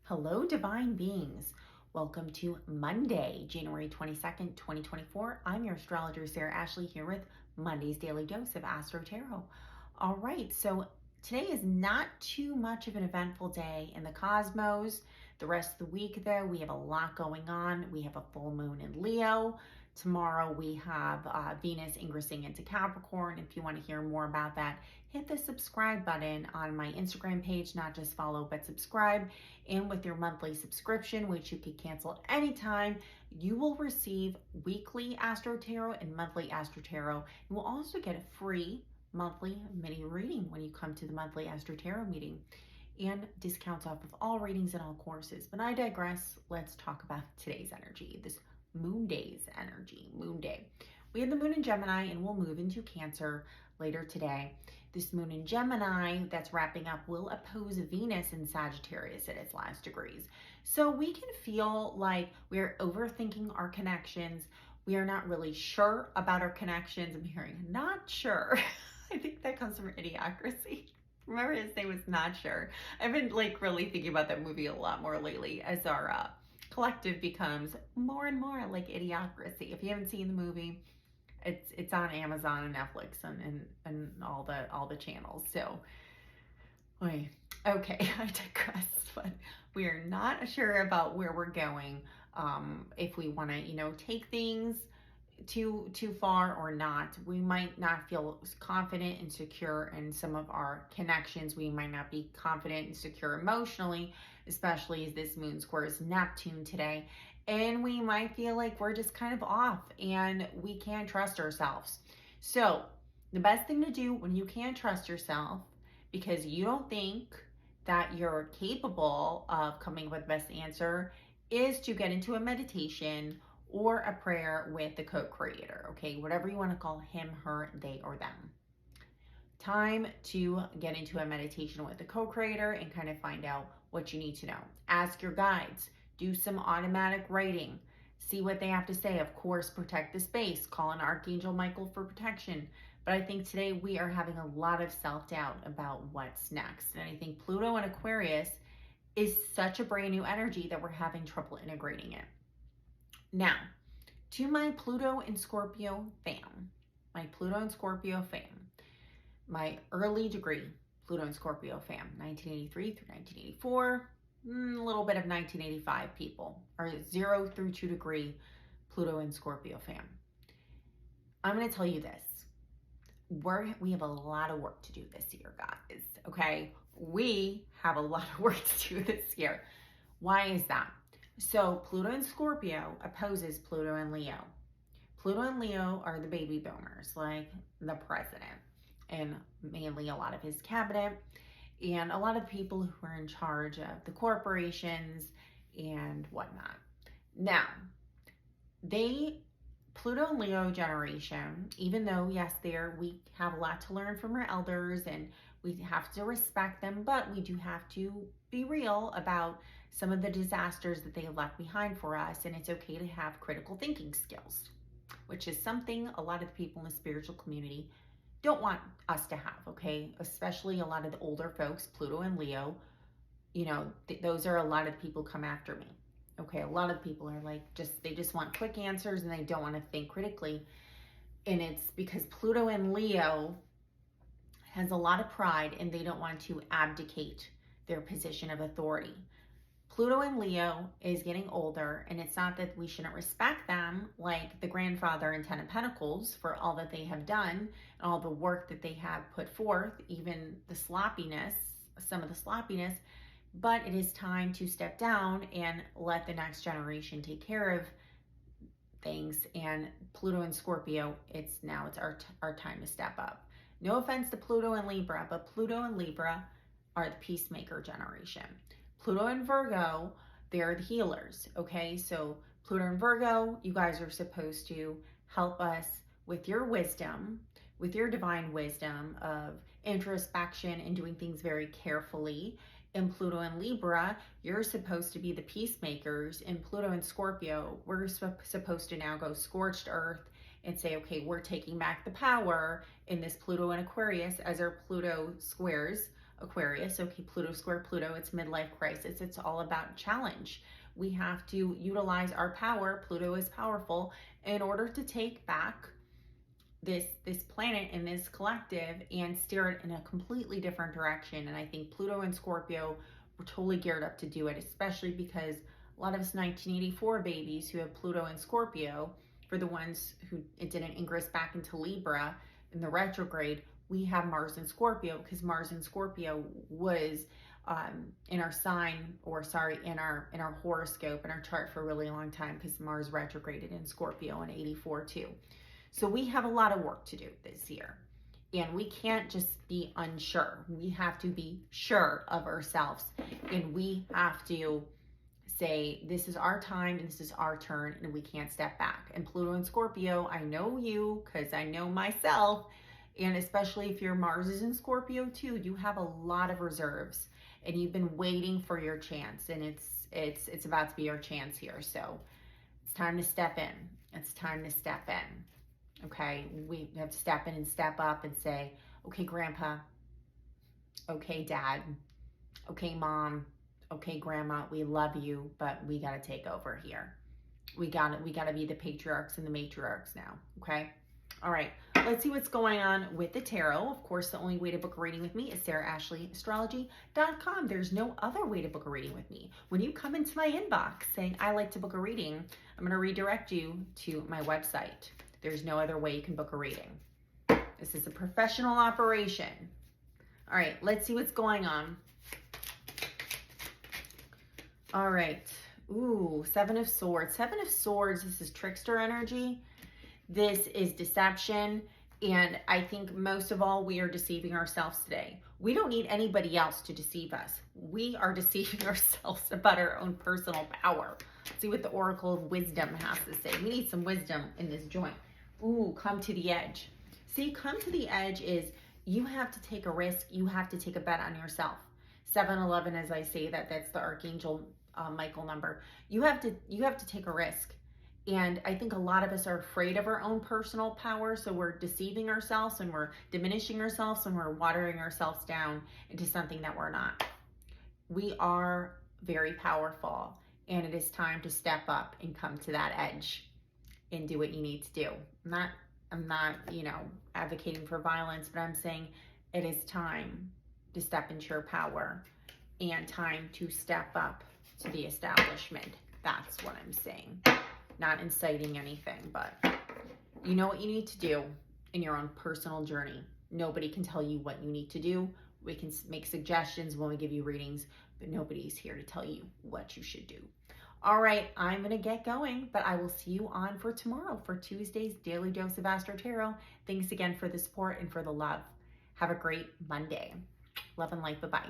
Hello, divine beings. Welcome to Monday, January 22nd, 2024. I'm your astrologer, Sarah Ashley, here with Monday's Daily Dose of AstroTarot. All right, so today is not too much of an eventful day in the cosmos. The rest of the week, though, we have a lot going on. We have a full moon in Leo. Tomorrow we have Venus ingressing into Capricorn. If you want to hear more about that, hit the subscribe button on my Instagram page, not just follow, but subscribe. And with your monthly subscription, which you can cancel anytime, you will receive weekly Astro Tarot and monthly Astro Tarot. You will also get a free monthly mini reading when you come to the monthly Astro Tarot meeting, and discounts off of all readings and all courses. But I digress. Let's talk about today's energy, this Moon Day's energy, Moon Day. We have the moon in Gemini and we'll move into Cancer later today. This moon in Gemini that's wrapping up will oppose Venus in Sagittarius at its last degrees. So we can feel like we're overthinking our connections. We are not really sure about our connections. I'm hearing not sure. I think that comes from Idiocracy. Remember his name was Not Sure. I've been really thinking about that movie a lot more lately as our collective becomes more and more like Idiocracy. If you haven't seen the movie, it's on Amazon and Netflix and all the channels. So, okay, I digress. But we are not sure about where we're going. If we want to, take things too far or not. We might not feel confident and secure in some of our connections. We might not be confident and secure emotionally, especially as this moon squares Neptune today. And we might feel like we're just kind of off and we can't trust ourselves. So the best thing to do when you can't trust yourself because you don't think that you're capable of coming up with the best answer is to get into a meditation or a prayer with the co-creator, okay? Whatever you want to call him, her, they, or them. Time to get into a meditation with the co-creator and kind of find out what you need to know. Ask your guides. Do some automatic writing. See what they have to say. Of course, protect the space. Call on Archangel Michael for protection. But I think today we are having a lot of self-doubt about what's next. And I think Pluto and Aquarius is such a brand new energy that we're having trouble integrating it. Now, to my Pluto and Scorpio fam, my early degree Pluto and Scorpio fam, 1983 through 1984, a little bit of 1985 people, or 0 through 2 degree Pluto and Scorpio fam. I'm going to tell you this. We have a lot of work to do this year, guys, okay? We have a lot of work to do this year. Why is that? So Pluto and Scorpio opposes Pluto and Leo. Pluto and Leo are the baby boomers, like the president, and mainly a lot of his cabinet, and a lot of people who are in charge of the corporations and whatnot. Now, Pluto and Leo generation, even though, yes, we have a lot to learn from our elders and we have to respect them, but we do have to be real about some of the disasters that they have left behind for us, and it's okay to have critical thinking skills, which is something a lot of the people in the spiritual community don't want us to have, okay? Especially a lot of the older folks, Pluto and Leo, those are a lot of the people come after me, okay? A lot of people are like, they just want quick answers and they don't want to think critically, and it's because Pluto and Leo has a lot of pride and they don't want to abdicate their position of authority. Pluto and Leo is getting older, and it's not that we shouldn't respect them, like the grandfather in Ten of Pentacles, for all that they have done and all the work that they have put forth, even the sloppiness, some of the sloppiness, but it is time to step down and let the next generation take care of things. And Pluto and Scorpio, it's our time to step up. No offense to Pluto and Libra, but Pluto and Libra are the peacemaker generation. Pluto and Virgo, they're the healers, okay? So Pluto and Virgo, you guys are supposed to help us with your wisdom, with your divine wisdom of introspection and doing things very carefully. In Pluto and Libra, you're supposed to be the peacemakers. In Pluto and Scorpio, we're supposed to now go scorched earth and say, okay, we're taking back the power in this Pluto and Aquarius as our Pluto squares Aquarius. Okay, Pluto square Pluto, it's midlife crisis. It's all about challenge. We have to utilize our power. Pluto is powerful in order to take back this planet and this collective and steer it in a completely different direction. And I think Pluto and Scorpio were totally geared up to do it, especially because a lot of us 1984 babies who have Pluto and Scorpio, for the ones who it didn't ingress back into Libra in the retrograde, we have Mars and Scorpio, because Mars and Scorpio was in our sign, or sorry, in our horoscope, in our chart for a really long time, because Mars retrograded in Scorpio in 84 too. So we have a lot of work to do this year, and we can't just be unsure. We have to be sure of ourselves, and we have to say, this is our time and this is our turn, and we can't step back. And Pluto and Scorpio, I know you because I know myself, and especially if your Mars is in Scorpio too, you have a lot of reserves, and you've been waiting for your chance, and it's about to be your chance here. So it's time to step in. It's time to step in. Okay, we have to step in and step up and say, okay, Grandpa, okay, Dad, okay, Mom, okay, Grandma, we love you, but we got to take over here. We got to be the patriarchs and the matriarchs now, okay? All right, let's see what's going on with the tarot. Of course, the only way to book a reading with me is SarahAshleyAstrology.com. There's no other way to book a reading with me. When you come into my inbox saying, I like to book a reading, I'm going to redirect you to my website. There's no other way you can book a reading. This is a professional operation. All right, let's see what's going on. All right. Ooh, Seven of Swords. Seven of Swords, this is trickster energy. This is deception. And I think most of all, we are deceiving ourselves today. We don't need anybody else to deceive us. We are deceiving ourselves about our own personal power. Let's see what the Oracle of Wisdom has to say. We need some wisdom in this joint. Ooh, come to the edge. See, come to the edge is you have to take a risk. You have to take a bet on yourself. 711, as I say that's the Archangel Michael number. You have to take a risk. And I think a lot of us are afraid of our own personal power. So we're deceiving ourselves, and we're diminishing ourselves, and we're watering ourselves down into something that we're not. We are very powerful, and it is time to step up and come to that edge and do what you need to do. I'm not, advocating for violence, but I'm saying it is time to step into your power and time to step up to the establishment. That's what I'm saying. Not inciting anything, but you know what you need to do in your own personal journey. Nobody can tell you what you need to do. We can make suggestions when we give you readings, but nobody's here to tell you what you should do. All right, I'm going to get going, but I will see you on for tomorrow for Tuesday's Daily Dose of AstroTarot. Thanks again for the support and for the love. Have a great Monday. Love and light. Bye-bye.